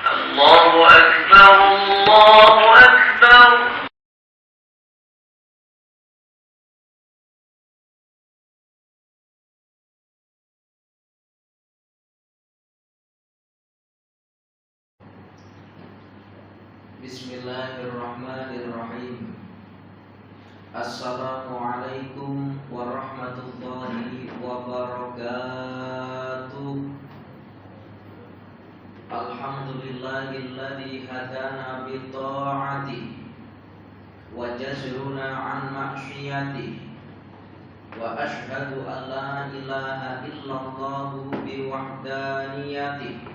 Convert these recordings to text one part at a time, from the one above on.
الله أكبر الله أكبر. Bismillahirrahmanirrahim. Assalamualaikum warahmatullahi wabarakatuh. Alhamdulillahilladzi hadana bi ta'atihi wa jazruna an ma'siyatihi wa ashhadu an la ilaha illallah bi wahdaniyatihi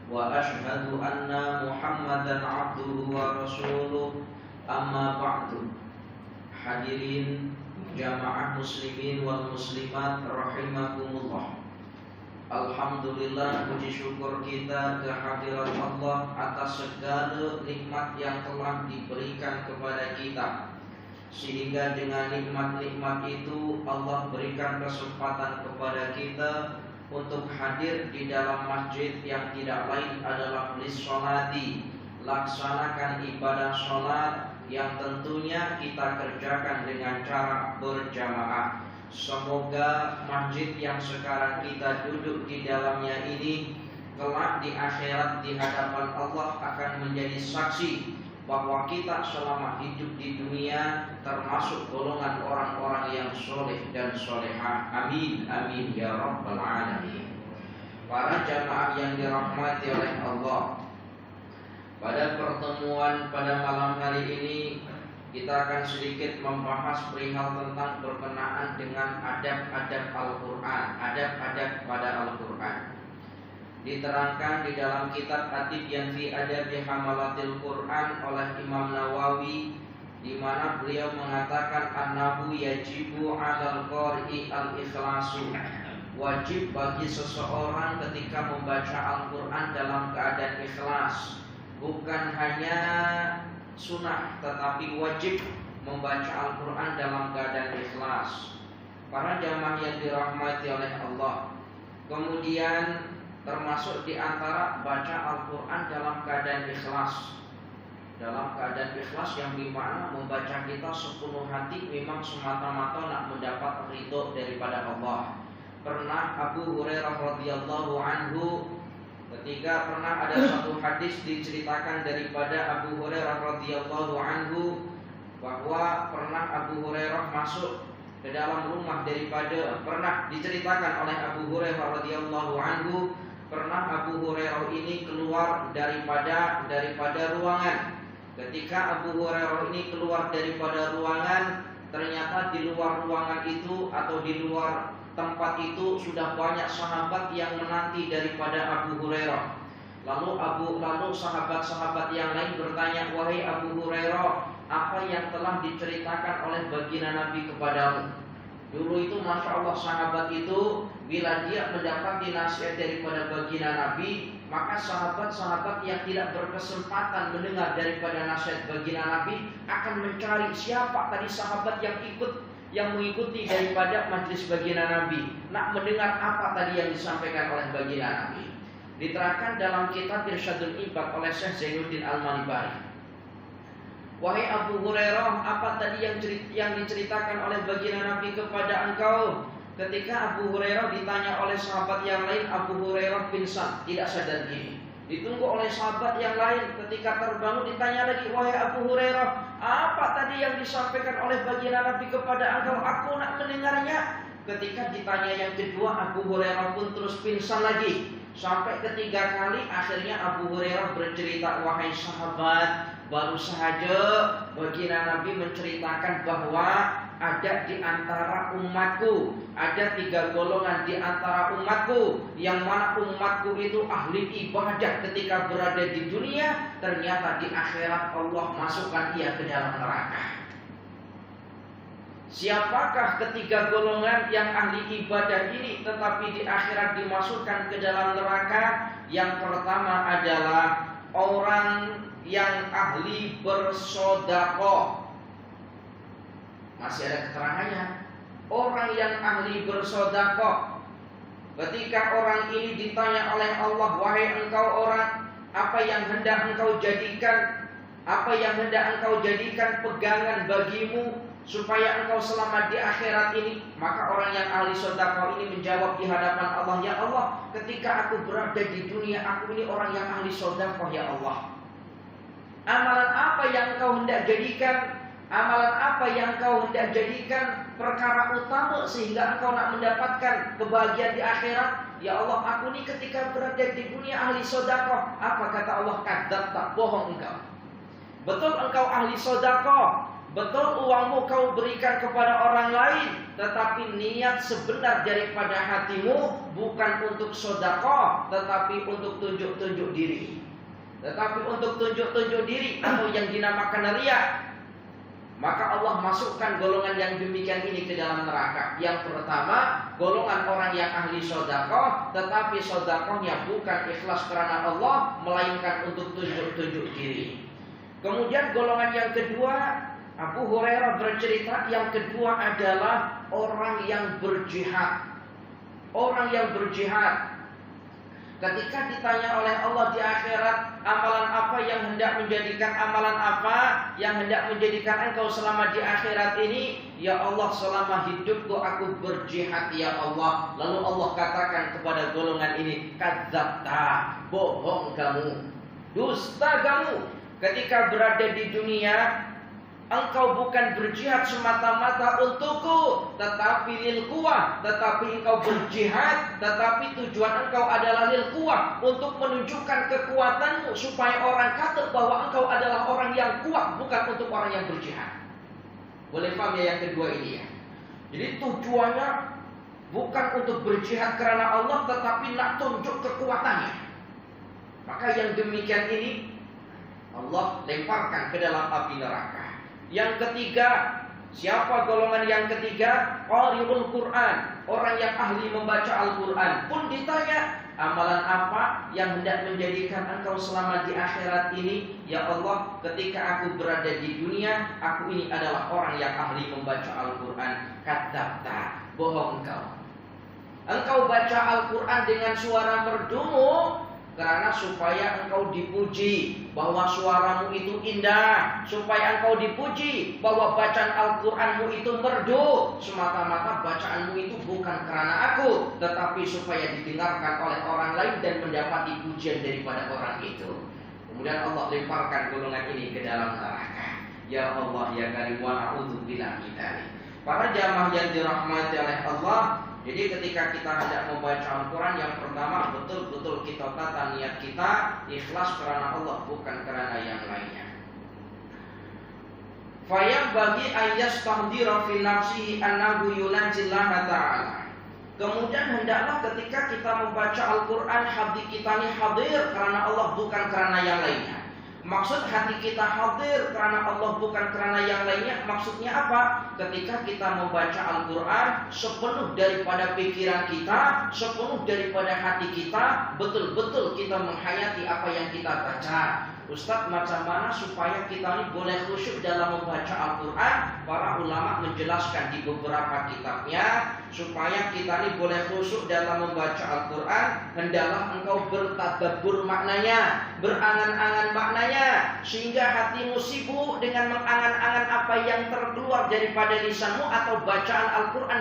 wa ashhadu anna Muhammadan abduhu wa rasuluh. Amma ba'du. Hadirin jamaah muslimin wal muslimat rahimakumullah. Alhamdulillah, puji syukur kita kehadirat Allah atas segala nikmat yang telah diberikan kepada kita, sehingga dengan nikmat-nikmat itu Allah berikan kesempatan kepada kita untuk hadir di dalam masjid yang tidak lain adalah lissolati, laksanakan ibadah sholat yang tentunya kita kerjakan dengan cara berjamaah. Semoga masjid yang sekarang kita duduk di dalamnya ini kelak di akhirat di hadapan Allah akan menjadi saksi bahwa kita selama hidup di dunia termasuk golongan orang-orang yang soleh dan solehah. Amin, amin ya rabbal alamin. Para jamaah yang dirahmati oleh Allah, pada pertemuan pada malam hari ini kita akan sedikit membahas perihal tentang berkenaan dengan adab-adab Al-Quran, adab-adab pada Al-Quran. Diterangkan di dalam kitab At-Tibyan fi Adabi Hamalatil Quran oleh Imam Nawawi, di mana beliau mengatakan annahu yajibu 'alal qari'i al-ikhlasu. Wajib bagi seseorang ketika membaca Al-Quran dalam keadaan ikhlas. Bukan hanya sunnah, tetapi wajib membaca Al-Quran dalam keadaan ikhlas. Para jamaah yang dirahmati oleh Allah, kemudian termasuk di antara baca Al-Quran dalam keadaan ikhlas. Dalam keadaan ikhlas yang dimana membaca kita sepenuh hati, memang semata-mata nak mendapat ridho daripada Allah. Pernah Abu Hurairah radhiyallahu anhu, ketika pernah ada satu hadis diceritakan daripada Abu Hurairah radhiyallahu anhu, bahwa pernah Abu Hurairah masuk ke dalam rumah pernah diceritakan oleh Abu Hurairah radhiyallahu anhu, pernah Abu Hurairah ini keluar daripada ruangan. Ketika Abu Hurairah ini keluar daripada ruangan, ternyata di luar ruangan itu atau di luar tempat itu sudah banyak sahabat yang menanti daripada Abu Hurairah. Lalu sahabat-sahabat yang lain bertanya, "Wahai Abu Hurairah, apa yang telah diceritakan oleh baginda Nabi kepadamu?" Dulu itu Masya Allah, sahabat itu bila dia mendapati nasihat daripada baginda Nabi, maka sahabat-sahabat yang tidak berkesempatan mendengar daripada nasihat baginda Nabi akan mencari siapa tadi sahabat yang mengikuti daripada majlis baginda Nabi, nak mendengar apa tadi yang disampaikan oleh baginda Nabi. Diterangkan dalam kitab Irsyadul Ibad oleh Syekh Zainuddin Al-Manibari, "Wahai Abu Hurairah, apa tadi yang diceritakan oleh baginda Nabi kepada engkau?" Ketika Abu Hurairah ditanya oleh sahabat yang lain, Abu Hurairah pingsan, tidak sadar diri. Ditunggu oleh sahabat yang lain, ketika terbangun ditanya lagi, "Wahai Abu Hurairah, apa tadi yang disampaikan oleh baginda Nabi kepada engkau? Aku nak mendengarnya." Ketika ditanya yang kedua, Abu Hurairah pun terus pingsan lagi. Sampai ketiga kali akhirnya Abu Hurairah bercerita, "Wahai sahabat, baru saja baginda Nabi menceritakan bahwa ada di antara umatku, ada 3 golongan di antara umatku, yang mana umatku itu ahli ibadah ketika berada di dunia, ternyata di akhirat Allah masukkan ia ke dalam neraka." Siapakah ketiga golongan yang ahli ibadah ini tetapi di akhirat dimasukkan ke dalam neraka? Yang pertama adalah orang yang ahli bersedekah. Masih ada keterangannya. Orang yang ahli bersedekah. Ketika orang ini ditanya oleh Allah, "Wahai engkau orang apa yang hendak engkau jadikan pegangan bagimu supaya engkau selamat di akhirat ini? Maka orang yang ahli sedekah ini menjawab di hadapan Allah, ya Allah, ketika aku berada di dunia, aku ini orang yang ahli sedekah, ya Allah. Amalan apa yang engkau hendak jadikan? Amalan apa yang engkau hendak jadikan perkara utama sehingga engkau nak mendapatkan kebahagiaan di akhirat? Ya Allah, aku ini ketika berada di dunia ahli sedekah. Apa kata Allah? Kadzab, tak bohong engkau. Betul engkau ahli sedekah, betul uangmu kau berikan kepada orang lain, tetapi niat sebenar daripada hatimu bukan untuk sedekah, tetapi untuk tunjuk-tunjuk diri. Atau yang dinamakan riya. Maka Allah masukkan golongan yang demikian ini ke dalam neraka. Yang pertama, golongan orang yang ahli sedekah, tetapi sedekahnya bukan ikhlas karena Allah, melainkan untuk tunjuk-tunjuk diri. Kemudian golongan yang kedua, Abu Hurairah bercerita, yang kedua adalah orang yang berjihad. Orang yang berjihad. Ketika ditanya oleh Allah di akhirat, amalan apa yang hendak menjadikan engkau selamat di akhirat ini? Ya Allah, selama hidupku aku berjihad, ya Allah. Lalu Allah katakan kepada golongan ini, kadzabta, bohong kamu, dusta kamu. Ketika berada di dunia, engkau bukan berjihad semata-mata untukku, tetapi lil quwah. Tetapi engkau berjihad, tetapi tujuan engkau adalah lil quwah, untuk menunjukkan kekuatanmu supaya orang kata bahwa engkau adalah orang yang kuat, bukan untuk orang yang berjihad. Boleh paham ya yang kedua ini ya? Jadi tujuannya bukan untuk berjihad karena Allah, tetapi nak tunjuk kekuatannya. Maka yang demikian ini Allah lemparkan ke dalam api neraka. Yang ketiga, siapa golongan yang ketiga? Qari'ul Quran, orang yang ahli membaca Al-Quran. Pun ditanya, amalan apa yang hendak menjadikan engkau selamat di akhirat ini? Ya Allah, ketika aku berada di dunia, aku ini adalah orang yang ahli membaca Al-Quran. Kadzabta, bohong engkau. Engkau baca Al-Quran dengan suara merdu karena supaya engkau dipuji bahwa suaramu itu indah, supaya engkau dipuji bahwa bacaan Al-Quranmu itu merdu. Semata-mata bacaanmu itu bukan karena aku, tetapi supaya didengarkan oleh orang lain dan mendapat pujian daripada orang itu. Kemudian Allah lemparkan golongan ini ke dalam neraka. Ya Allah, ya Karim, wa na'udzubillah min dzalik. Para jamaah yang dirahmati oleh Allah, jadi ketika kita hendak membaca Al-Quran, yang pertama betul-betul kita tata niat kita ikhlas karena Allah, bukan karena yang lainnya. Fayam bagi ayat tahdira fi nafsihi annahu yunajjillaha ta'ala. Kemudian hendaklah ketika kita membaca Al-Quran, hati kita ini hadir karena Allah, bukan karena yang lainnya. Maksud hati kita hadir karena Allah, bukan karena yang lainnya. Maksudnya apa? Ketika kita membaca Al-Quran, sepenuh daripada pikiran kita, sepenuh daripada hati kita, betul-betul kita menghayati apa yang kita baca. Ustaz, macam mana supaya kita ini boleh khusyuk dalam membaca Al-Quran? Para ulama menjelaskan di beberapa kitabnya, supaya kita ini boleh khusyuk dalam membaca Al-Quran, hendaklah engkau bertadabbur maknanya, berangan-angan maknanya, sehingga hatimu sibuk dengan mengangan-angan apa yang terkeluar daripada lisanmu, atau bacaan Al-Quran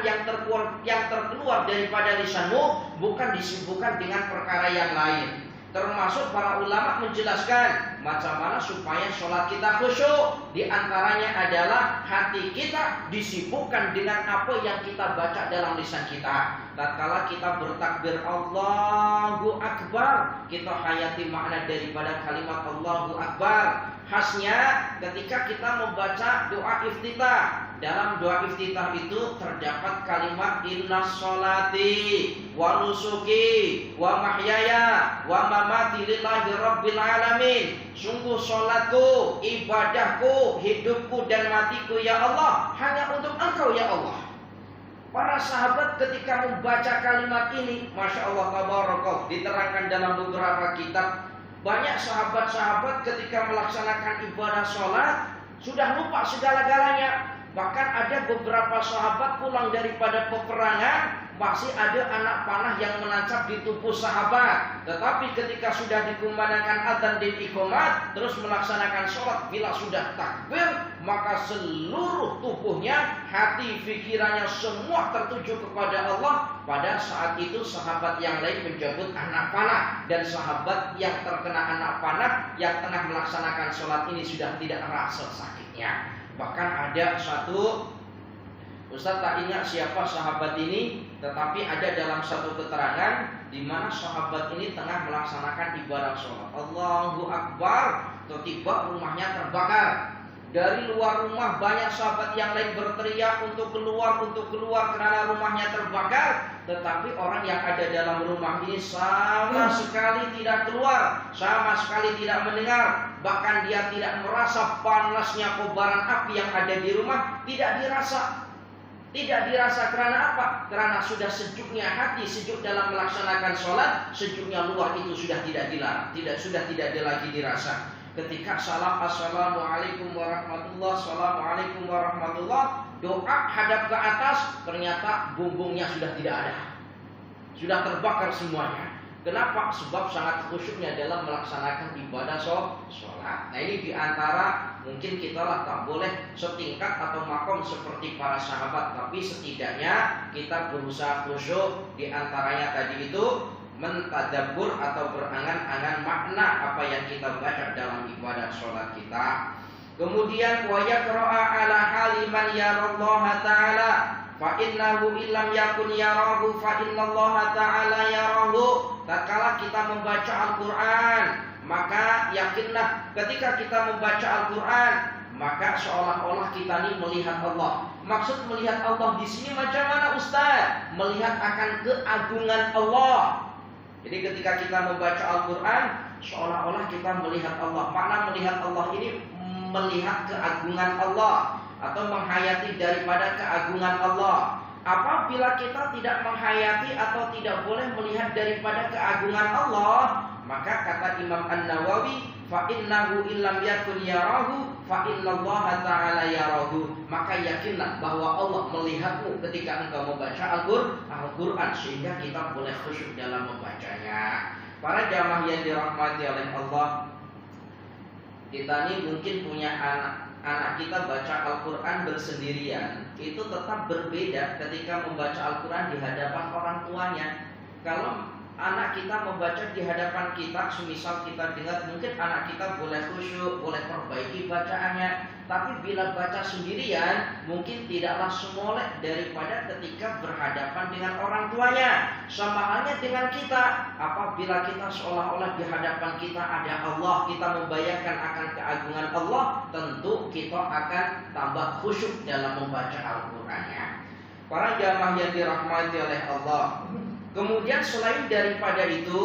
yang terkeluar daripada lisanmu, bukan disibukkan dengan perkara yang lain. Termasuk para ulama menjelaskan macam mana supaya sholat kita khusyuk. Di antaranya adalah hati kita disibukkan dengan apa yang kita baca dalam lisan kita. Tatkala kita bertakbir Allahu Akbar, kita hayati makna daripada kalimat Allahu Akbar. Khasnya ketika kita membaca doa iftitah, dalam doa iftitah itu terdapat kalimat innas sholati wa nusuki wa mahyaya wa mamati lillahi rabbil alamin. Sungguh sholatku, ibadahku, hidupku dan matiku ya Allah hanya untuk Engkau ya Allah. Para sahabat ketika membaca kalimat ini, Masya Allah tabarakallah, diterangkan dalam beberapa kitab, banyak sahabat-sahabat ketika melaksanakan ibadah sholat sudah lupa segala-galanya. Bahkan ada beberapa sahabat pulang daripada peperangan, masih ada anak panah yang menancap di tubuh sahabat. Tetapi ketika sudah dikumandangkan adzan dan iqamat, terus melaksanakan sholat, bila sudah takbir, maka seluruh tubuhnya, hati, pikirannya semua tertuju kepada Allah. Pada saat itu sahabat yang lain menjemput anak panah, dan sahabat yang terkena anak panah yang tengah melaksanakan sholat ini sudah tidak rasa sakitnya. Bahkan ada satu, Ustaz tak ingat siapa sahabat ini, tetapi ada dalam satu keterangan di mana sahabat ini tengah melaksanakan ibadah sholat. Allahu Akbar, tiba-tiba rumahnya terbakar. Dari luar rumah banyak sahabat yang lain berteriak untuk keluar karena rumahnya terbakar. Tetapi orang yang ada dalam rumah ini sama sekali tidak keluar, sama sekali tidak mendengar. Bahkan dia tidak merasa panasnya kobaran api yang ada di rumah, tidak dirasa. Tidak dirasa karena apa? Karena sudah sejuknya hati, sejuk dalam melaksanakan sholat, sejuknya luar itu sudah tidak dilarang, sudah tidak lagi dirasa. Ketika salam assalamualaikum warahmatullah, assalamualaikum warahmatullah, doa hadap ke atas, ternyata bumbungnya sudah tidak ada, sudah terbakar semuanya. Kenapa? Sebab sangat khusyuknya dalam melaksanakan ibadah sholat. Nah ini diantara mungkin kita lah tak boleh setingkat atau makom seperti para sahabat, tapi setidaknya kita berusaha khusyuk. Diantaranya tadi itu mentadabbur atau berangan-angan makna apa yang kita baca dalam ibadah sholat kita. Kemudian wa yaqra'a ala haliman yarallaha ta'ala fa innahu illam yakun yarahu fa innallaha ta'ala yarahu. Tatkala kita membaca Al-Quran, maka yakinlah ketika kita membaca Al-Quran, maka seolah-olah kita ini melihat Allah. Maksud melihat Allah di sini macam mana Ustaz? Melihat akan keagungan Allah. Jadi ketika kita membaca Al-Quran, seolah-olah kita melihat Allah. Makna melihat Allah ini melihat keagungan Allah atau menghayati daripada keagungan Allah. Apabila kita tidak menghayati atau tidak boleh melihat daripada keagungan Allah, maka kata Imam An-Nawawi, fa innahu illam yakun yarahu fa innallaha ta'ala yarahu. Maka yakinlah bahwa Allah melihatmu ketika engkau membaca Al-Quran, sehingga kita boleh khusyuk dalam membacanya. Para jamaah yang dirahmati oleh Allah, kita ini mungkin punya anak kita baca Al-Quran bersendirian, itu tetap berbeda ketika membaca Al-Quran di hadapan orang tuanya. Kalau anak kita membaca di hadapan kita, semisal kita dengar, mungkin anak kita boleh khusyuk, boleh perbaiki bacaannya. Tapi bila baca sendirian, mungkin tidaklah semoleh daripada ketika berhadapan dengan orang tuanya. Sama halnya dengan kita, apabila kita seolah-olah di hadapan kita ada Allah, kita membayangkan akan keagungan Allah, tentu kita akan tambah khusyuk dalam membaca Al-Qurannya. Para jamaah yang dirahmati oleh Allah, kemudian selain daripada itu,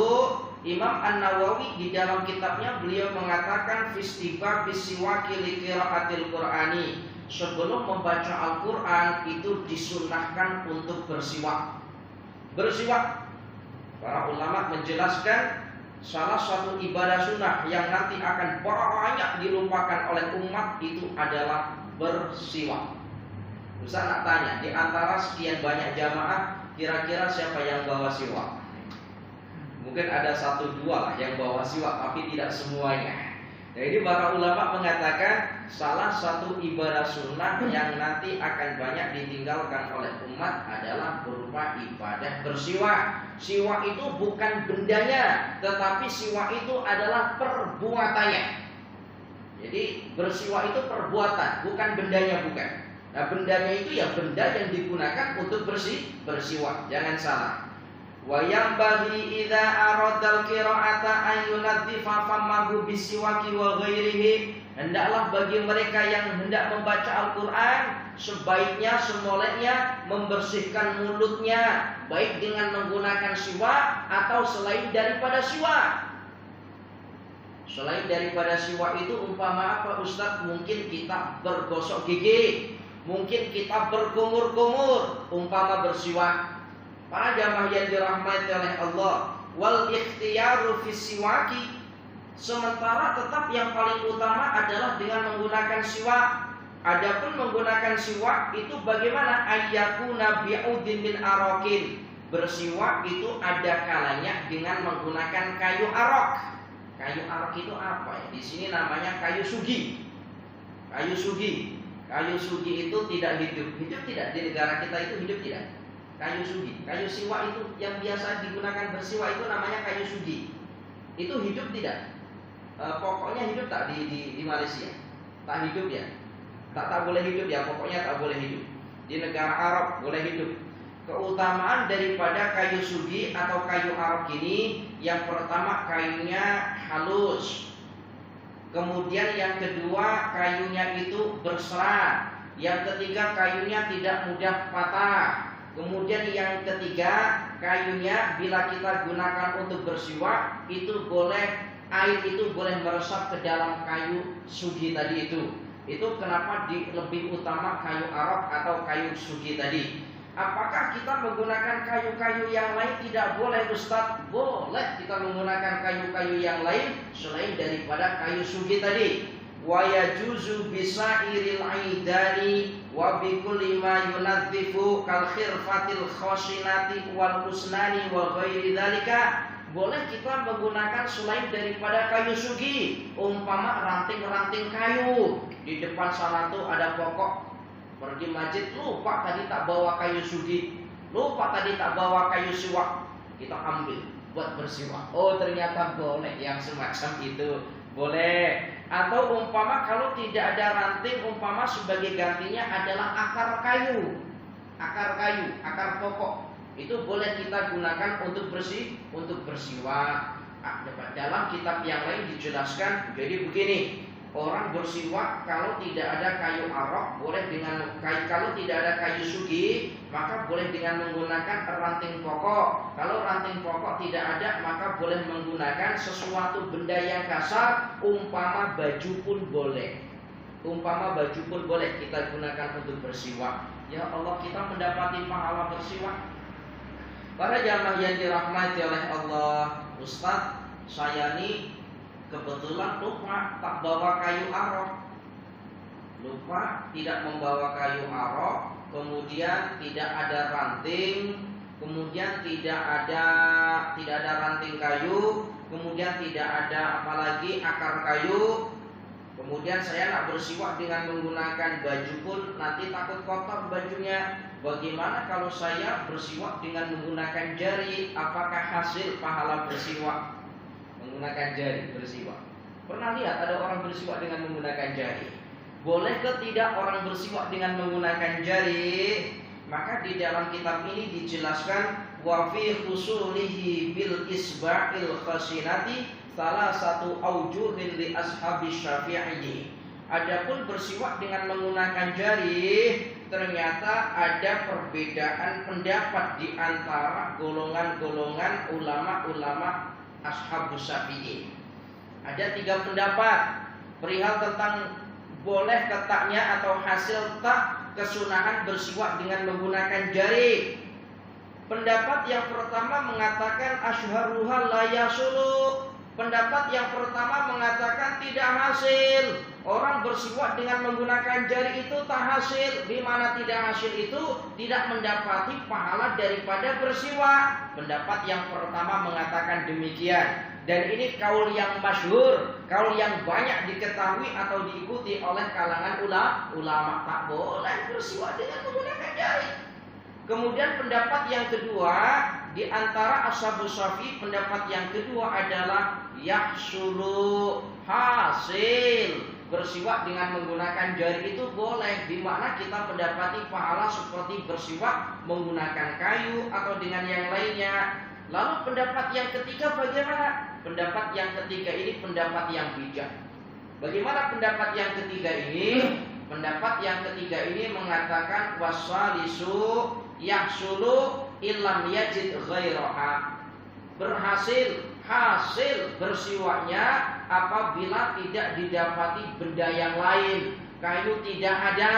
Imam An-Nawawi di dalam kitabnya beliau mengatakan fistiba bisiwaki liqiraatil Qur'ani. Sebelum membaca Al-Quran itu disunahkan untuk bersiwak. Bersiwak, para ulama menjelaskan salah satu ibadah sunnah yang nanti akan banyak dilupakan oleh umat itu adalah bersiwak. Ustaz nak tanya, di antara sekian banyak jamaah, kira-kira siapa yang bawa siwak? Mungkin ada 1-2 lah yang bawa siwak, tapi tidak semuanya. Nah ini para ulama mengatakan salah satu ibadah sunnah yang nanti akan banyak ditinggalkan oleh umat adalah berupa ibadah bersiwak. Siwak itu bukan bendanya, tetapi siwak itu adalah perbuatannya. Jadi bersiwak itu perbuatan, bukan bendanya, bukan. Nah bendanya itu ya benda yang digunakan untuk bersiwak, jangan salah. Wa yanbaghi idza aradal qira'ata an yunadhifa famahu bisiwaki wa ghairihi. Hendaklah bagi mereka yang hendak membaca Al-Quran, sebaiknya semolehnya membersihkan mulutnya, baik dengan menggunakan siwak atau selain daripada siwak. Selain daripada siwak itu umpama apa Ustaz? Mungkin kita bergosok gigi, mungkin kita berkumur-kumur, umpama bersiwak. Para jamaah yang dirahmati oleh Allah, wal ikhtiyaru fi siwaki, sementara tetap yang paling utama adalah dengan menggunakan siwak. Adapun menggunakan siwak itu bagaimana? Ayyakuna bi'udin min arokin. Bersiwak itu ada kalanya dengan menggunakan kayu arok. Kayu arok itu apa ya? Di sini namanya kayu sugi. Kayu sugi. Kayu sugi itu tidak hidup. Hidup tidak di negara kita itu hidup tidak? Kayu sugi. Kayu siwak itu yang biasa digunakan bersiwak itu namanya kayu sugi. Itu hidup tidak? Pokoknya hidup tak di Malaysia? Tak hidup ya? Tak boleh hidup ya, pokoknya tak boleh hidup. Di negara Arab boleh hidup. Keutamaan daripada kayu sugi atau kayu arok ini, yang pertama kayunya halus. Kemudian yang kedua kayunya itu berserat. Yang ketiga kayunya tidak mudah patah. Kemudian yang ketiga kayunya bila kita gunakan untuk bersiwak itu boleh, air itu boleh meresap ke dalam kayu sugi tadi itu. Itu kenapa lebih utama kayu arok atau kayu sugi tadi. Apakah kita menggunakan kayu-kayu yang lain? Tidak boleh Ustaz. Boleh kita menggunakan kayu-kayu yang lain selain daripada kayu sugi tadi. Wa yajuzu bisairil aidani wa bikulli ma yunadzifu kal khirfatil khashinati wal usnani wa ghairi dzalika. Boleh kita menggunakan selain daripada kayu sugi, umpama ranting-ranting kayu. Di depan sana tuh ada pokok. Pergi masjid, lupa tadi tak bawa kayu sugi, lupa tadi tak bawa kayu siwak. Kita ambil buat bersiwak. Oh ternyata boleh yang semacam itu. Boleh. Atau umpama kalau tidak ada ranting, umpama sebagai gantinya adalah akar kayu. Akar kayu, akar pokok. Itu boleh kita gunakan untuk bersiwak. Dalam kitab yang lain dijelaskan. Jadi begini, orang bersiwak kalau tidak ada kayu arok boleh dengan kayu, kalau tidak ada kayu sugi maka boleh dengan menggunakan ranting pokok. Kalau ranting pokok tidak ada maka boleh menggunakan sesuatu benda yang kasar, umpama baju pun boleh. Umpama baju pun boleh kita gunakan untuk bersiwak. Ya Allah, kita mendapati pahala bersiwak. Para jamaah yang dirahmati oleh Allah, Ustaz, saya ini kebetulan lupa tak bawa kayu arok. Lupa tidak membawa kayu arok, kemudian tidak ada ranting, kemudian tidak ada ranting kayu, kemudian tidak ada apalagi akar kayu. Kemudian saya nak bersiwak dengan menggunakan baju pun nanti takut kotor bajunya. Bagaimana kalau saya bersiwak dengan menggunakan jari? Apakah hasil pahala bersiwak? Menggunakan jari bersiwak. Pernah lihat ada orang bersiwak dengan menggunakan jari? Boleh ke tidak orang bersiwak dengan menggunakan jari? Maka di dalam kitab ini dijelaskan wa fi husulihi bil isba'il khasinati salah satu aujuhin li ashabi Syafi'i. Adapun bersiwak dengan menggunakan jari, ternyata ada perbedaan pendapat di antara golongan-golongan ulama-ulama ashabus Syafi'i. Ada 3 pendapat perihal tentang boleh ketaknya atau hasil tak kesunahan bersiwak dengan menggunakan jari. Pendapat yang pertama mengatakan asyharuha la yasulu. Pendapat yang pertama mengatakan tidak hasil. Orang bersiwak dengan menggunakan jari itu tak hasil. Di mana tidak hasil itu tidak mendapati pahala daripada bersiwak. Pendapat yang pertama mengatakan demikian. Dan ini kaul yang masyhur, kaul yang banyak diketahui atau diikuti oleh kalangan ulama. Tak boleh bersiwak dengan menggunakan jari. Kemudian pendapat yang kedua di antara ashabus Syafi'i, pendapat yang kedua adalah yahsulu, hasil bersiwak dengan menggunakan jari itu boleh, di mana kita mendapati pahala seperti bersiwak menggunakan kayu atau dengan yang lainnya. Lalu pendapat yang ketiga bagaimana? Pendapat yang ketiga ini pendapat yang bijak. Bagaimana pendapat yang ketiga ini? Pendapat yang ketiga ini mengatakan wasalisu yahsulu illam yajid ghairaha. Berhasil, hasil bersiwaknya apabila tidak didapati benda yang lain. Kayu tidak ada,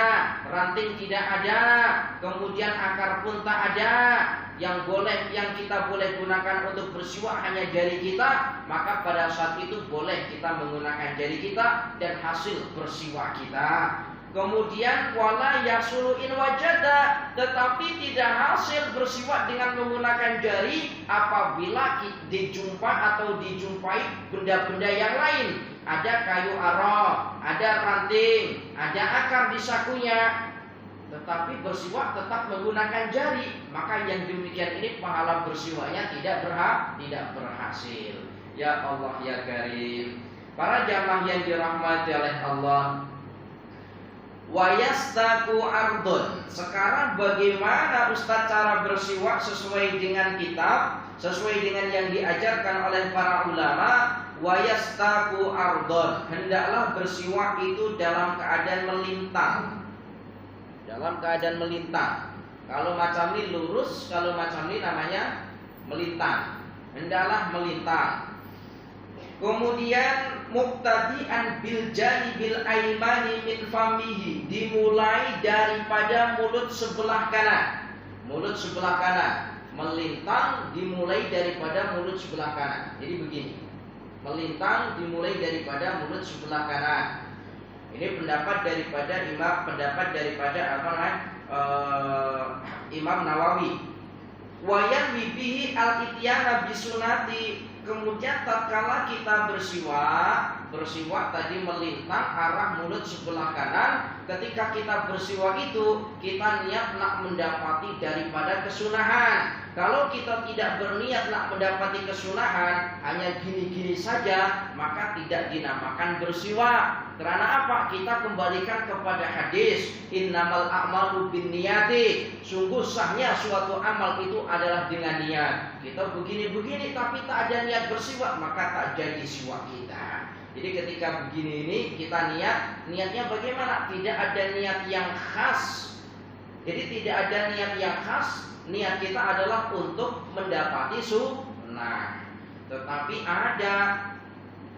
ranting tidak ada, kemudian akar pun tak ada. Yang kita boleh gunakan untuk bersiwak hanya jari kita, maka pada saat itu boleh kita menggunakan jari kita dan hasil bersiwak kita. Kemudian wala yasulu in wajada, tetapi tidak hasil bersiwak dengan menggunakan jari apabila dijumpa atau dijumpai benda-benda yang lain. Ada kayu ara, ada ranting, ada akar di sakunya, tetapi bersiwak tetap menggunakan jari, maka yang demikian ini pahala bersiwaknya tidak berhasil. Ya Allah ya Karim. Para jamaah yang dirahmati oleh Allah, wa yastaku ardun. Sekarang bagaimana Ustaz cara bersiwak sesuai dengan kitab, sesuai dengan yang diajarkan oleh para ulama? Wa yastaku ardun, hendaklah bersiwak itu dalam keadaan melintang. Dalam keadaan melintang. Kalau macam ini lurus, kalau macam ini namanya melintang. Hendaklah melintang. Kemudian muqtadi'an bil janibil aimani min famihi, dimulai daripada mulut sebelah kanan. Mulut sebelah kanan melintang dimulai daripada mulut sebelah kanan. Jadi begini. Melintang dimulai daripada mulut sebelah kanan. Ini pendapat daripada Imam Nawawi. Wa yanwi bihi al-ityana bisunati. Kemudian tatkala kita bersiwak tadi melintang arah mulut sebelah kanan, ketika kita bersiwak itu kita niat nak mendapati daripada kesunahan. Kalau kita tidak berniat nak mendapati kesunahan, hanya gini-gini saja, maka tidak dinamakan bersiwak. Karena apa? Kita kembalikan kepada hadis innamal a'malu binniyati. Sungguh sahnya suatu amal itu adalah dengan niat. Kita begini-begini tapi tak ada niat bersiwak, maka tak jadi siwak kita. Jadi ketika begini ini kita niatnya bagaimana? Tidak ada niat yang khas. Jadi tidak ada niat yang khas. Niat kita adalah untuk mendapati sunnah. Tetapi ada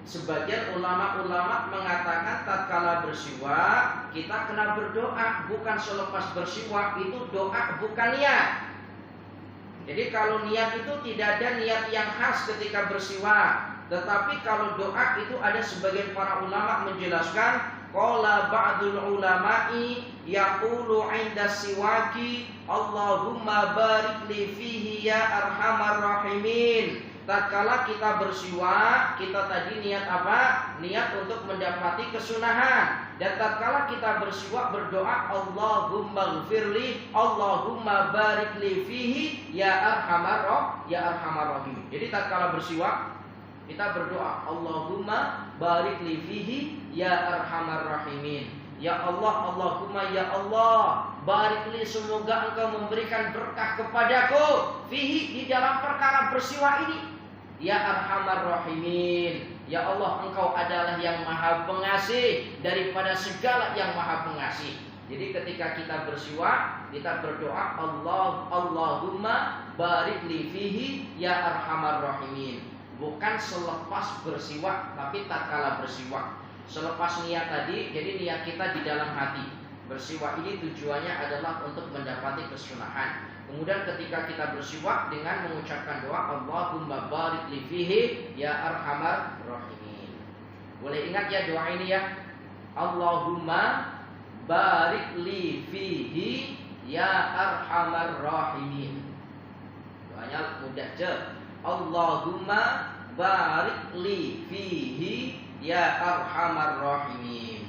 sebagian ulama-ulama mengatakan tatkala bersiwak kita kena berdoa, bukan selepas bersiwak itu doa bukan niat. Jadi kalau niat itu tidak ada niat yang khas ketika bersiwak. Tetapi kalau doa itu ada sebagian para ulama menjelaskan qala ba'dul ulama'i yaqulu 'inda siwaki Allahumma barik li fihi ya arhamar rahimin. Tatkala kita bersiwak, kita tadi niat apa? Niat untuk mendapati kesunahan. Dan tatkala kita bersiwak berdoa Allahumma gfirli, Allahumma barik li fihi ya arhamar rahimin. Jadi tatkala bersiwak kita berdoa Allahumma barik li fihi ya arhamar rahimin. Ya Allah, Allahumma ya Allah, barik li, semoga engkau memberikan berkah kepadaku fihi, di dalam perkara bersiwak ini. Ya arhamar rahimin, ya Allah engkau adalah yang maha pengasih daripada segala yang maha pengasih. Jadi ketika kita bersiwak, kita berdoa Allahumma barik li fihi ya arhamar rahimin. Bukan selepas bersiwak, tapi tatkala bersiwak. Selepas niat tadi, jadi niat kita di dalam hati. Bersiwak ini tujuannya adalah untuk mendapati kesunahan. Kemudian ketika kita bersiwak dengan mengucapkan doa Allahumma barik li fihi ya arhamar rahimin. Boleh ingat ya doa ini ya. Allahumma barik li fihi ya arhamar rahimin. Doanya mudah je. Allahumma barik li fihi ya arhamar rahimin.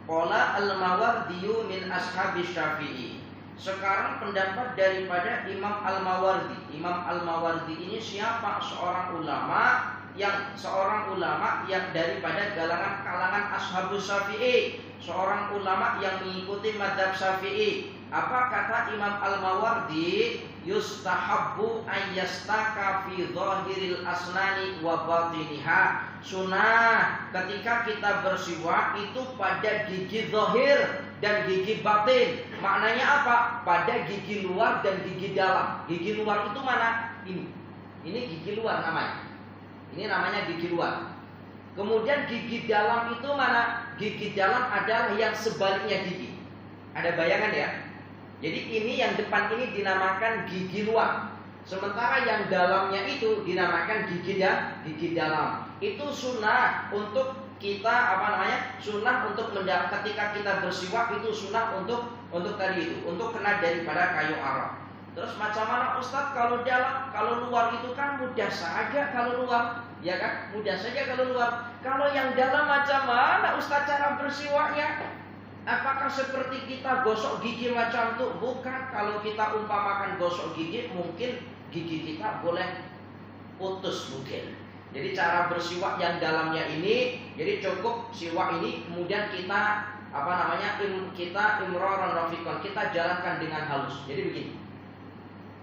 Qala al-Mawardi min ashabi Syafi'i. Sekarang pendapat daripada Imam Al-Mawardi. Imam Al-Mawardi ini siapa? Seorang ulama yang daripada kalangan ashabus Syafi'i, seorang ulama yang mengikuti mazhab Syafi'i. Apa kata Imam Al-Mawardi? Yustahabbu ayyastaka fi dhahiril asnani wa batiniha. Sunnah ketika kita bersiwak itu pada gigi zahir dan gigi batin. Maknanya apa? Pada gigi luar dan gigi dalam. Gigi luar itu mana? Ini gigi luar namanya. Ini namanya gigi luar. Kemudian gigi dalam itu mana? Gigi dalam adalah yang sebaliknya gigi. Ada bayangan ya? Jadi ini yang depan ini dinamakan gigi luar. Sementara yang dalamnya itu dinamakan gigi dalam. itu sunnah untuk kita sunnah untuk ketika kita bersiwak itu sunnah untuk tadi itu, untuk kena daripada kayu arang. Terus macam mana Ustaz kalau luar itu kan mudah saja kalau luar, ya kan? Mudah saja kalau luar. Kalau yang dalam macam mana Ustaz cara bersiwaknya? Apakah seperti kita gosok gigi macam itu? Bukan. Kalau kita umpamakan gosok gigi, mungkin gigi kita boleh putus mungkin. Jadi cara bersiwak yang dalamnya ini, jadi cukup siwak ini, kemudian kita kita imroran rafiqan, kita jalankan dengan halus. Jadi begini.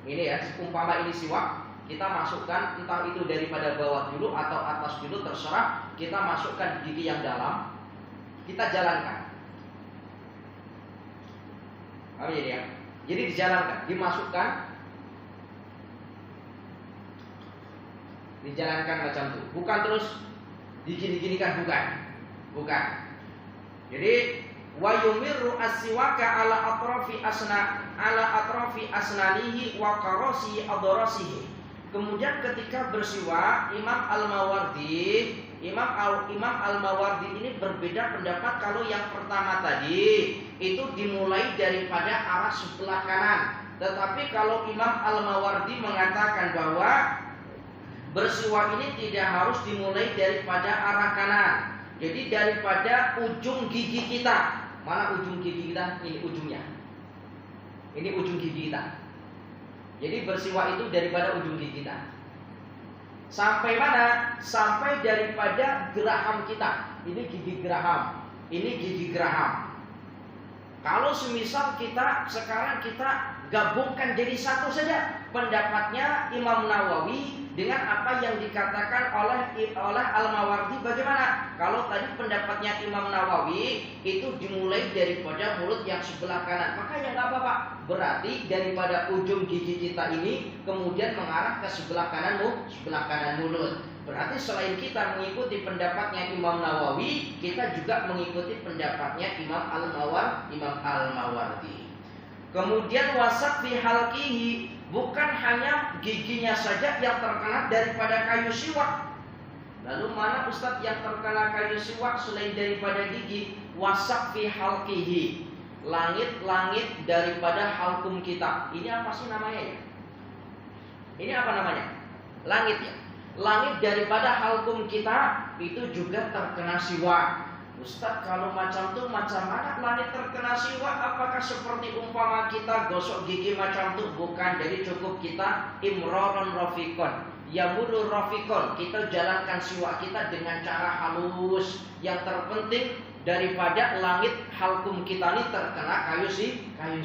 Ini ya, umpama ini siwak, kita masukkan entah itu daripada bawah dulu atau atas dulu terserah, kita masukkan gigi yang dalam, kita jalankan. Apa jadi ya? Jadi dijalankan, dijalankan macam itu. Bukan terus digini-ginikan, bukan. Jadi wa yumirru as-siwaka ala atrafi asnanihi wa qarasi adrasihi. Kemudian ketika bersiwak, Imam Al-Mawardi ini berbeda pendapat. Kalau yang pertama tadi itu dimulai daripada arah sebelah kanan. Tetapi kalau Imam Al-Mawardi mengatakan bahwa bersiwak ini tidak harus dimulai daripada arah kanan. Jadi daripada ujung gigi kita. Mana ujung gigi kita? Ini ujungnya. Ini ujung gigi kita. Jadi bersiwak itu daripada ujung gigi kita. Sampai mana? Sampai daripada geraham kita. Ini gigi geraham. Ini gigi geraham. Kalau semisal sekarang kita gabungkan jadi satu saja, pendapatnya Imam Nawawi dengan apa yang dikatakan oleh Al-Mawardi bagaimana? Kalau tadi pendapatnya Imam Nawawi itu dimulai daripada mulut yang sebelah kanan, maka ya nggak apa-apa. Berarti daripada ujung gigi kita ini kemudian mengarah ke sebelah kanan mulut. Berarti selain kita mengikuti pendapatnya Imam Nawawi, kita juga mengikuti pendapatnya Imam Al-Mawardi. Kemudian wasaq fi halqihi, bukan hanya giginya saja yang terkena daripada kayu siwak. Lalu mana Ustadz yang terkena kayu siwak selain daripada gigi? Wasaq fi halqihi, langit-langit daripada halkum kita. Ini apa sih namanya ya? Ini apa namanya? Langit ya. Langit daripada halkum kita itu juga terkena siwak. Ustaz, kalau macam itu macam mana langit terkena siwak? Apakah seperti umpama kita gosok gigi macam itu? Bukan. Jadi cukup kita imroron rafiqon, yamulur rafiqon, kita jalankan siwak kita dengan cara halus. Yang terpenting daripada langit halkum kita ini terkena kayu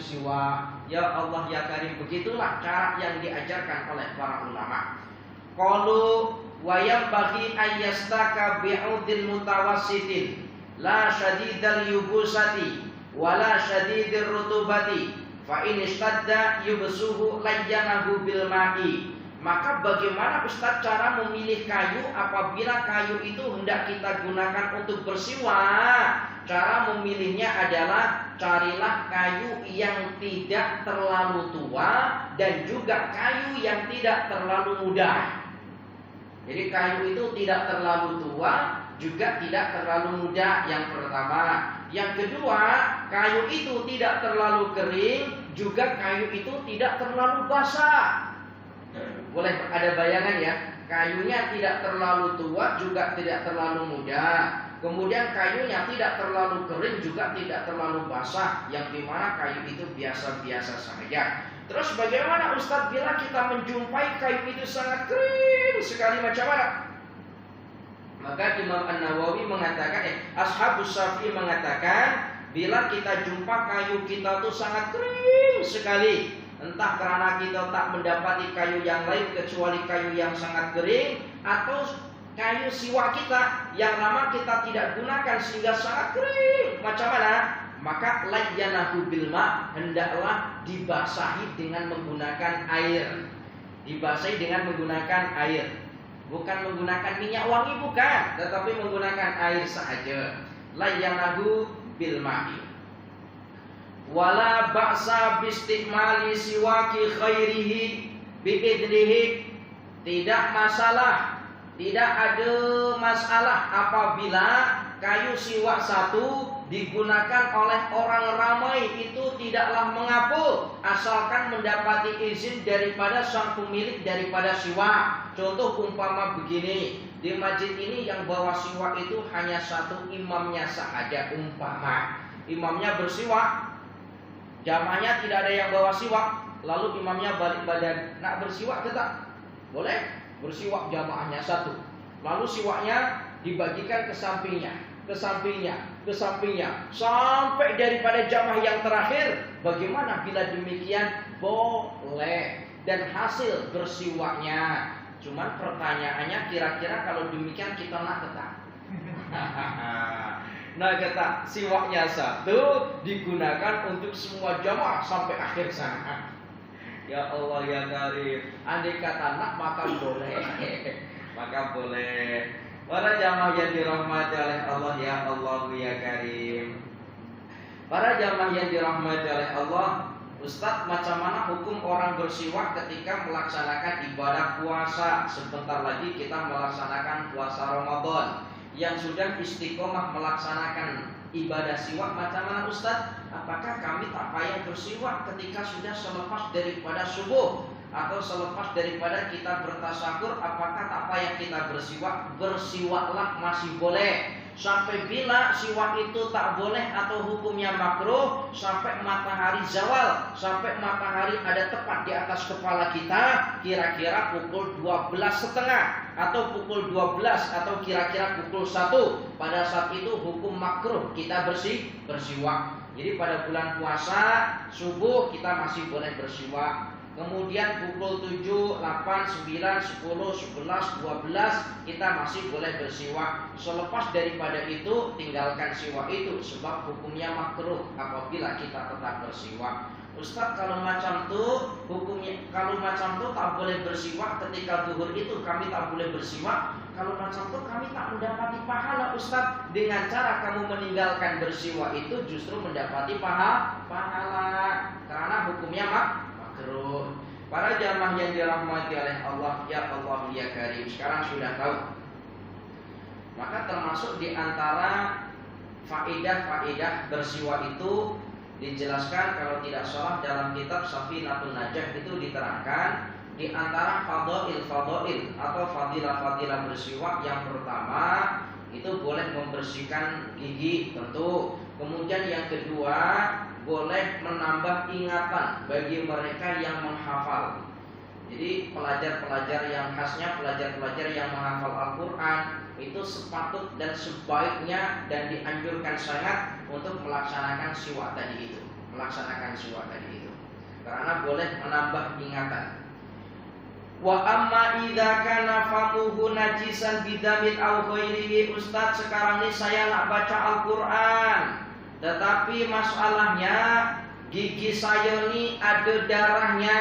siwak. Ya Allah ya Karim, begitulah cara yang diajarkan oleh para ulama. Qalu wa yambaghi ayyastaka bi'udil mutawassitin la syadidal yubusati wala syadidir rutubati fa in istadda yubsuhu layyanahu bil ma'i. Maka bagaimana Ustaz cara memilih kayu apabila kayu itu hendak kita gunakan untuk bersiwak? Cara memilihnya adalah carilah kayu yang tidak terlalu tua dan juga kayu yang tidak terlalu muda. Jadi kayu itu tidak terlalu tua, juga tidak terlalu muda, yang pertama. Yang kedua, kayu itu tidak terlalu kering, juga kayu itu tidak terlalu basah. Boleh ada bayangan ya, kayunya tidak terlalu tua, juga tidak terlalu muda. Kemudian kayunya tidak terlalu kering, juga tidak terlalu basah, yang dimana kayu itu biasa-biasa saja. Terus bagaimana Ustaz bila kita menjumpai kayu itu sangat kering sekali, macam mana? Maka Imam An-Nawawi mengatakan, Ashabus Syafi'i mengatakan, bila kita jumpa kayu kita itu sangat kering sekali, entah karena kita tak mendapati kayu yang lain kecuali kayu yang sangat kering, atau kayu siwak kita yang lama kita tidak gunakan sehingga sangat kering, macam mana? Maka layyanahu bilma, hendaklah dibasahi dengan menggunakan air. Dibasahi dengan menggunakan air. Bukan menggunakan minyak wangi, bukan, tetapi menggunakan air saja. Layyanahu bilma'i. Wala ba'sa bistikmali siwaki khairihi biidnihi. Tidak masalah Tidak ada masalah apabila kayu siwak satu digunakan oleh orang ramai, itu tidaklah mengapa asalkan mendapati izin daripada sang pemilik daripada siwak. Contoh umpama begini, di masjid ini yang bawa siwak itu hanya satu imamnya sahaja. Umpama imamnya bersiwak, jamaahnya tidak ada yang bawa siwak, lalu imamnya balik badan nak bersiwak tetap boleh. Bersiwak jamaahnya satu, lalu siwaknya dibagikan ke sampingnya, ke sampingnya, ke sampingnya, sampai daripada jamaah yang terakhir. Bagaimana bila demikian? Boleh. Dan hasil bersiwaknya, cuman pertanyaannya kira-kira kalau demikian kita nak ketak? Nah kata siwaknya satu digunakan untuk semua jamaah sampai akhir sana. Ya Allah ya Karim, andai kata nak maka boleh, maka boleh. Para jamaah yang dirahmati oleh Allah, ya Allah ya Karim. Para jamaah yang dirahmati oleh Allah, Ustadz, macam mana hukum orang bersiwak ketika melaksanakan ibadah puasa? Sebentar lagi kita melaksanakan puasa Ramadan. Yang sudah istiqomah melaksanakan ibadah siwak, macam mana Ustadz? Apakah kami tak payah bersiwak ketika sudah selepas daripada subuh atau selepas daripada kita bertasyakur? Apakah tak payah kita bersiwak? Bersiwaklah masih boleh. Sampai bila siwak itu tak boleh atau hukumnya makruh? Sampai matahari zawal, sampai matahari ada tepat di atas kepala kita, kira-kira pukul 12.30 atau pukul 12 atau kira-kira pukul 1. Pada saat itu hukum makruh kita bersiwak. Jadi pada bulan puasa subuh kita masih boleh bersiwak. Kemudian pukul 7, 8, 9, 10, 11, 12 kita masih boleh bersiwak. Selepas daripada itu tinggalkan siwak itu, sebab hukumnya makruh apabila kita tetap bersiwak. Ustaz, kalau macam tu hukumnya, kalau macam tu tak boleh bersiwak ketika zuhur itu kami tak boleh bersiwak. Kalau macam tu kami tak mendapati pahala Ustaz. Dengan cara kamu meninggalkan bersiwak itu justru mendapati pahala karena hukumnya makruh. Para jamaah yang dirahmati oleh Allah, ya Allah ya Karim, sekarang sudah tahu. Maka termasuk di antara faedah-faedah bersiwak itu dijelaskan kalau tidak salah dalam kitab Safinatul Najah itu diterangkan di antara fadail atau fadilah-fadilah bersiwak. Yang pertama itu boleh membersihkan gigi tentu. Kemudian yang kedua boleh menambah ingatan bagi mereka yang menghafal. Jadi pelajar-pelajar yang khasnya pelajar-pelajar yang menghafal Al-Quran itu sepatut dan sebaiknya dan dianjurkan sangat untuk melaksanakan siwak tadi itu, karena boleh menambah ingatan. Wa amma idza kana famuhu najisan bidamin aw ghairihi. Ustaz, sekarang ini saya nak baca Al-Quran, tetapi masalahnya gigi saya ini ada darahnya,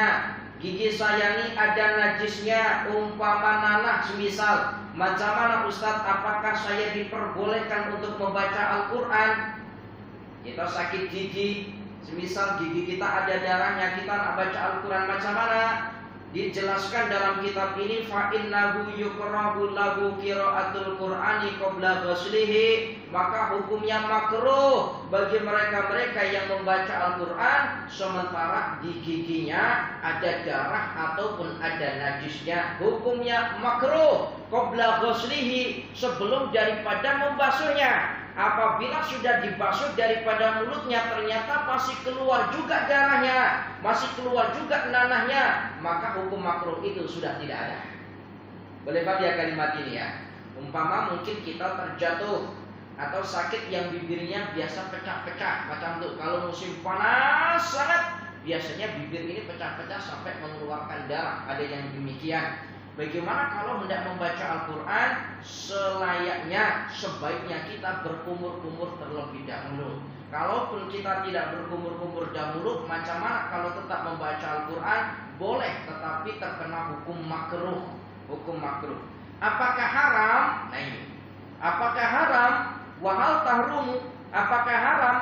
gigi saya ini ada najisnya, umpama nanah semisal. Macam mana Ustaz, apakah saya diperbolehkan untuk membaca Al-Quran? Kita sakit gigi, semisal gigi kita ada darahnya, kita nak baca Al-Quran macam mana? Dijelaskan dalam kitab ini, fa innahu yukrahu lahu qiraatul Qur'ani qabla ghuslihi. Maka hukumnya makruh bagi mereka-mereka yang membaca Al-Quran sementara di giginya ada darah ataupun ada najisnya. Hukumnya makruh qabla ghuslihi, sebelum daripada membasuhnya. Apabila sudah dibasuh daripada mulutnya ternyata masih keluar juga darahnya, masih keluar juga nanahnya, maka hukum makruh itu sudah tidak ada. Boleh paham ya kalimat ini ya? Umpama mungkin kita terjatuh atau sakit yang bibirnya biasa pecah-pecah macam itu. Kalau musim panas sangat biasanya bibir ini pecah-pecah sampai mengeluarkan darah. Ada yang demikian. Bagaimana kalau hendak membaca Al-Quran? Selayaknya, sebaiknya kita berkumur-kumur terlebih dahulu. Kalaupun kita tidak berkumur-kumur dahulu, macam mana kalau tetap membaca Al-Quran? Boleh, tetapi terkena hukum makruh. Hukum makruh. Apakah haram? Nah ini. Apakah haram? Wahal tahrumu. Apakah haram?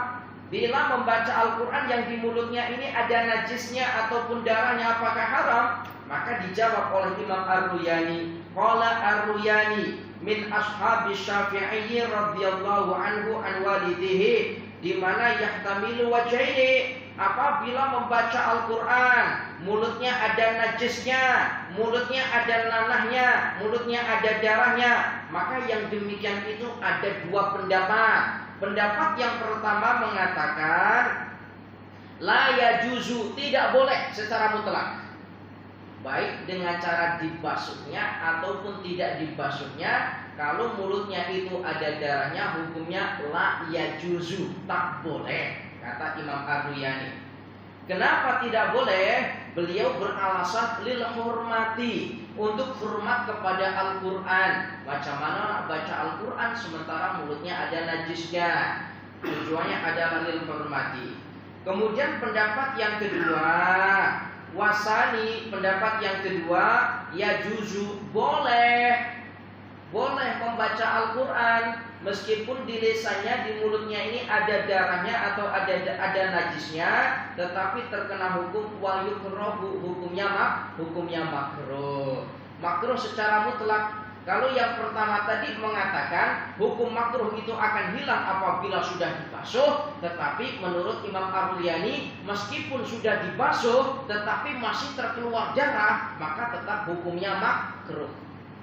Bila membaca Al-Quran yang di mulutnya ini ada najisnya ataupun darahnya, apakah haram? Maka dijawab oleh Imam Ar-Ruyani, qala Ar-Ruyani min ashabi Syafi'i radhiyallahu anhu an walidihi, di mana yahtamilu wajhaini, apabila membaca Al-Quran mulutnya ada najisnya, mulutnya ada nanahnya, mulutnya ada darahnya, maka yang demikian itu ada dua pendapat. Pendapat yang pertama mengatakan la yajuzu, tidak boleh secara mutlak, baik dengan cara dibasuhnya ataupun tidak dibasuhnya. Kalau mulutnya itu ada darahnya, hukumnya la yajuzu, tak boleh, kata Imam Ar-Ruyani. Kenapa tidak boleh? Beliau beralasan lil hurmati, untuk hormat kepada Al-Quran. Macam mana baca Al-Quran sementara mulutnya ada najisnya? Tujuannya adalah lil hurmati. Kemudian pendapat yang kedua, wasani, pendapat yang kedua, ya juzu, boleh membaca Al-Quran meskipun di lisannya, di mulutnya ini ada darahnya atau ada najisnya, tetapi terkena hukum wal yukrahu, hukumnya makruh. Makruh secara mutlak. Kalau yang pertama tadi mengatakan hukum makruh itu akan hilang apabila sudah dibasuh, tetapi menurut Imam Ar-Ruyani meskipun sudah dibasuh tetapi masih terkeluar darah, maka tetap hukumnya makruh.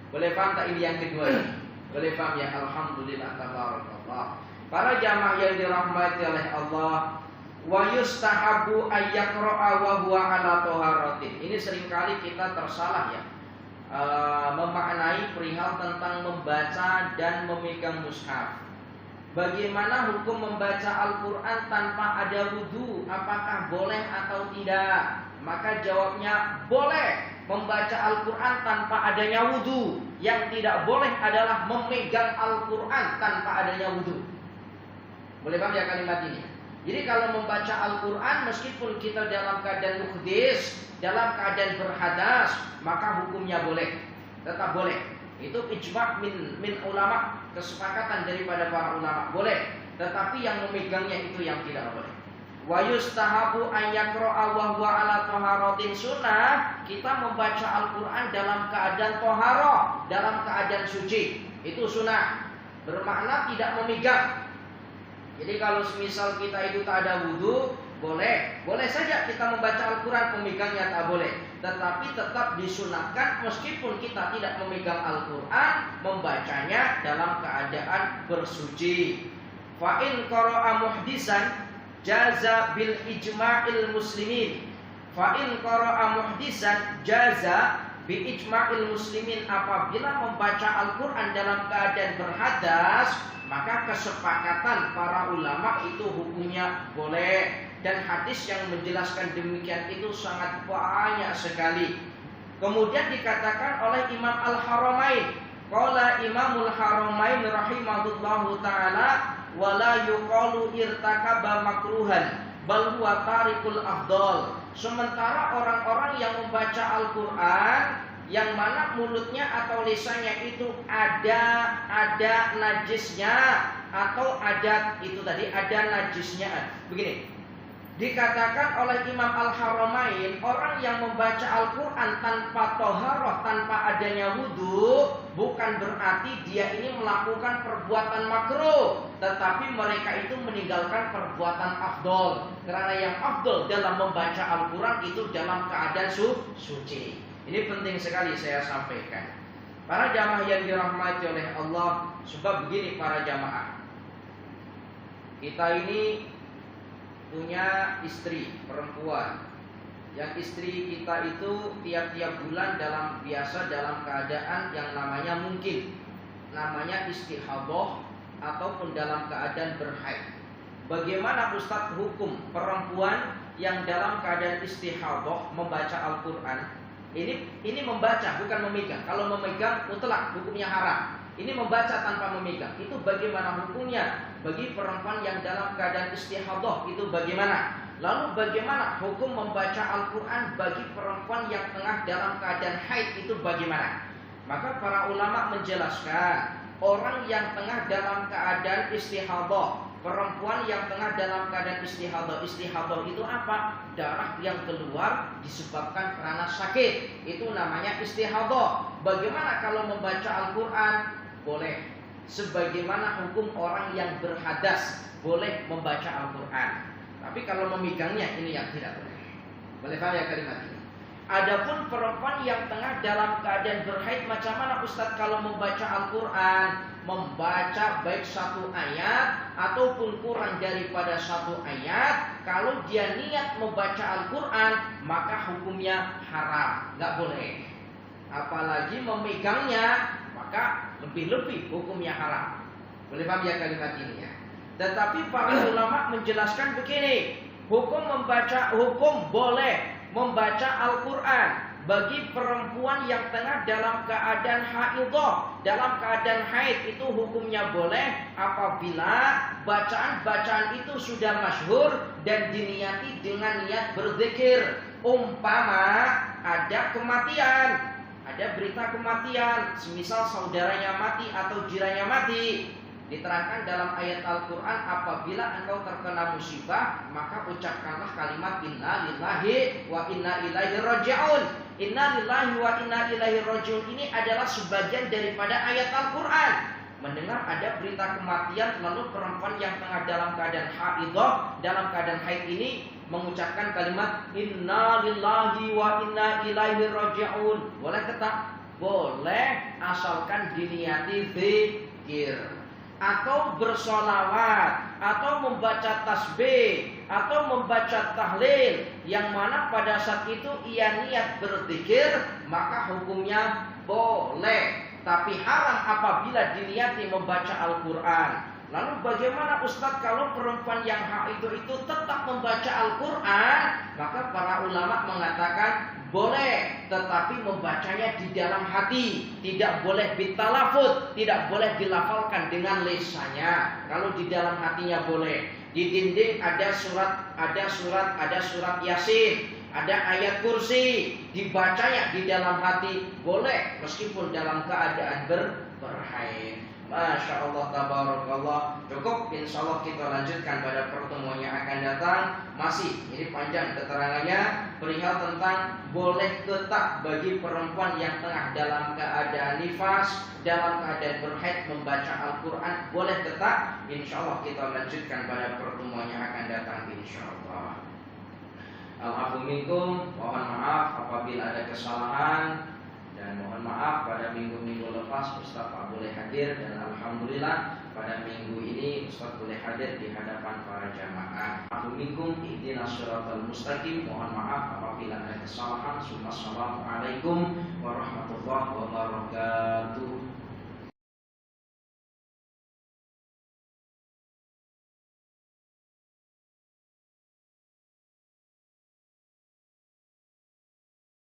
Boleh paham tak ini yang kedua? Boleh paham ya? Alhamdulillah, tabarakallah. Para jamaah yang dirahmati oleh Allah, wa yustahabu ayyaqra'a wa huwa ala thaharatin. Ini seringkali kita tersalah ya, memaknai perihal tentang membaca dan memegang mushaf. Bagaimana hukum membaca Al-Quran tanpa ada wudu? Apakah boleh atau tidak? Maka jawabnya boleh membaca Al-Quran tanpa adanya wudu. Yang tidak boleh adalah memegang Al-Quran tanpa adanya wudu. Boleh paham ya kalimat ini? Jadi kalau membaca Al-Quran meskipun kita dalam keadaan muhdis, dalam keadaan berhadas, maka hukumnya boleh, tetap boleh. Itu ijma' min ulama, kesepakatan daripada para ulama, boleh. Tetapi yang memegangnya itu yang tidak boleh. Wa yustahabu an yaqra'a wa huwa ala thaharatin, sunnah kita membaca Al-Quran dalam keadaan thaharah, dalam keadaan suci. Itu sunnah, bermakna tidak memegang. Jadi kalau semisal kita itu tak ada wudu, boleh saja kita membaca Al-Quran, pemegangnya tak boleh. Tetapi tetap disunatkan meskipun kita tidak memegang Al-Quran, membacanya dalam keadaan bersuci. Fa in qara'a muhdisan jaza bil ijma'il muslimin. Fa in qara'a muhdisan jaza bi ijma'il muslimin. Apabila membaca Al-Quran dalam keadaan berhadas, maka kesepakatan para ulama itu hukumnya boleh. Dan hadis yang menjelaskan demikian itu sangat banyak sekali. Kemudian dikatakan oleh Imam Al-Haramain, qala Imamul Haramain rahimahullahu ta'ala, wala yuqalu irtakaba makruhan bal huwa tarikul afdal. Sementara orang-orang yang membaca Al-Quran yang mana mulutnya atau lisannya itu ada najisnya atau ada itu tadi ada najisnya. Begini, dikatakan oleh Imam Al-Haramain, orang yang membaca Al-Quran tanpa toharoh, tanpa adanya wudu, bukan berarti dia ini melakukan perbuatan makruh, tetapi mereka itu meninggalkan perbuatan afdol. Karena yang afdol dalam membaca Al-Quran itu dalam keadaan suci. Ini penting sekali saya sampaikan. Para jamaah yang dirahmati oleh Allah, sebab begini para jamaah, kita ini punya istri perempuan, yang istri kita itu tiap-tiap bulan dalam keadaan yang namanya mungkin, namanya istihadah ataupun dalam keadaan berhaid. Bagaimana Ustadz hukum perempuan yang dalam keadaan istihadah membaca Al-Quran? Ini membaca bukan memegang. Kalau memegang mutlak hukumnya haram. Ini membaca tanpa memegang. Itu bagaimana hukumnya bagi perempuan yang dalam keadaan istihadah, itu bagaimana? Lalu bagaimana hukum membaca Al-Quran bagi perempuan yang tengah dalam keadaan haid, itu bagaimana? Maka para ulama menjelaskan orang yang tengah dalam keadaan istihadah, perempuan yang tengah dalam keadaan istihadah. Istihadah itu apa? Darah yang keluar disebabkan karena sakit. Itu namanya istihadah. Bagaimana kalau membaca Al-Quran? Boleh. Sebagaimana hukum orang yang berhadas, boleh membaca Al-Quran. Tapi kalau memegangnya, ini yang tidak boleh. Boleh paham ya kalimat ini? Adapun perempuan yang tengah dalam keadaan berhaid, macam mana Ustaz kalau membaca Al-Quran? Membaca baik satu ayat ataupun kurang daripada satu ayat, kalau dia niat membaca Al-Quran, maka hukumnya haram, nggak boleh. Apalagi memegangnya, maka lebih-lebih hukumnya haram. Boleh paham ya kalimat ini ya? Tetapi para ulama menjelaskan begini, hukum boleh membaca Al-Quran bagi perempuan yang tengah dalam keadaan haidah. Dalam keadaan haid itu hukumnya boleh apabila bacaan-bacaan itu sudah masyhur dan diniati dengan niat berzikir. Umpama ada kematian, ada berita kematian, semisal saudaranya mati atau jirannya mati. Diterangkan dalam ayat Al-Quran, apabila engkau terkena musibah, maka ucapkanlah kalimat inna lillahi wa inna ilaihi raji'un. Inna lillahi wa inna ilaihi raji'un ini adalah sebagian daripada ayat Al-Quran. Mendengar ada berita kematian, lalu perempuan yang tengah dalam keadaan haidah, dalam keadaan haid ini mengucapkan kalimat inna lillahi wa inna ilaihi raji'un. Boleh tetap? Boleh, asalkan diniati zikir, atau bersolawat, atau membaca tasbih, atau membaca tahlil, yang mana pada saat itu ia niat berzikir, maka hukumnya boleh. Tapi haram apabila diniati membaca Al-Quran. Lalu bagaimana Ustadz kalau perempuan yang haid itu tetap membaca Al-Quran? Maka para ulama mengatakan boleh, tetapi membacanya di dalam hati, tidak boleh bitalafut, tidak boleh dilafalkan dengan lisannya. Kalau di dalam hatinya boleh. Di dinding ada surat Yasin, ada ayat kursi, dibacanya di dalam hati boleh, meskipun dalam keadaan berhaid. Masya Allah, tabarakallah. Cukup, insya Allah kita lanjutkan pada pertemuan yang akan datang. Masih, ini panjang keterangannya perihal tentang boleh tetap bagi perempuan yang tengah dalam keadaan nifas, dalam keadaan berhaid membaca Al-Quran, boleh tetap. Insya Allah kita lanjutkan pada pertemuan yang akan datang, insya Allah. Alhamdulillah, mohon maaf apabila ada kesalahan, dan mohon maaf pada minggu-minggu lepas Ustaz tak boleh hadir, dan alhamdulillah pada minggu ini Ustaz boleh hadir di hadapan para jamaah. Assalamualaikum ihdinas shiratal mustaqim. Mohon maaf apabila ada kesalahan. Assalamualaikum warahmatullahi wabarakatuh.